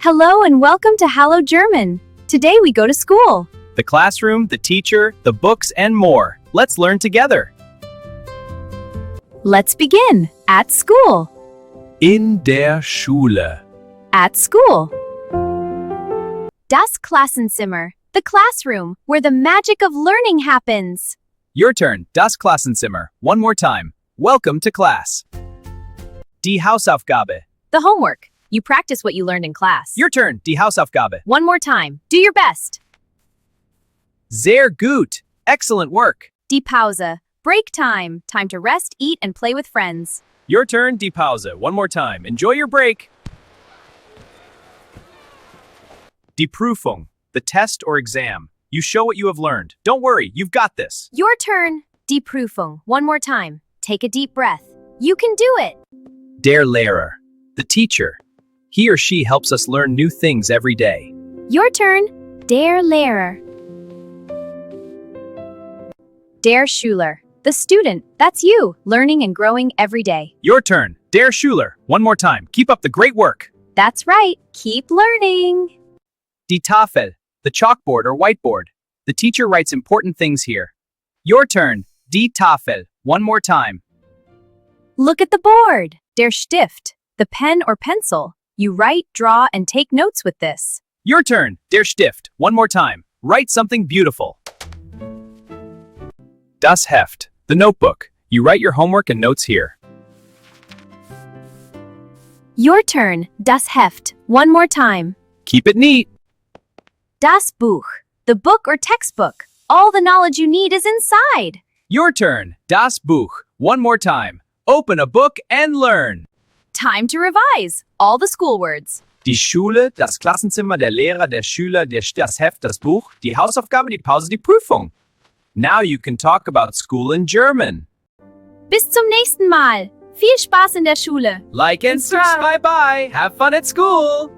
Hello and welcome to Hello German. Today we go to school. The classroom, the teacher, the books, and more. Let's learn together. Let's begin. At school. In der Schule. At school. Das Klassenzimmer. The classroom, where the magic of learning happens. Your turn. Das Klassenzimmer. One more time. Welcome to class. Die Hausaufgabe. The homework. You practice what you learned in class. Your turn. Die Hausaufgabe. One more time. Do your best. Sehr gut. Excellent work. Die Pause. Break time. Time to rest, eat, and play with friends. Your turn. Die Pause. One more time. Enjoy your break. Die Prüfung. The test or exam. You show what you have learned. Don't worry. You've got this. Your turn. Die Prüfung. One more time. Take a deep breath. You can do it. Der Lehrer. The teacher. He or she helps us learn new things every day. Your turn. Der Lehrer. Der Schüler. The student. That's you, learning and growing every day. Your turn. Der Schüler. One more time. Keep up the great work. That's right. Keep learning. Die Tafel. The chalkboard or whiteboard. The teacher writes important things here. Your turn. Die Tafel. One more time. Look at the board. Der Stift. The pen or pencil. You write, draw, and take notes with this. Your turn. Der Stift. One more time. Write something beautiful. Das Heft. The notebook. You write your homework and notes here. Your turn. Das Heft. One more time. Keep it neat. Das Buch. The book or textbook. All the knowledge you need is inside. Your turn. Das Buch. One more time. Open a book and learn. Time to revise. All the school words. Die Schule, das Klassenzimmer, der Lehrer, der Schüler, das Heft, das Buch, die Hausaufgabe, die Pause, die Prüfung. Now you can talk about school in German. Bis zum nächsten Mal. Viel Spaß in der Schule. Like and subscribe. Bye. Have fun at school.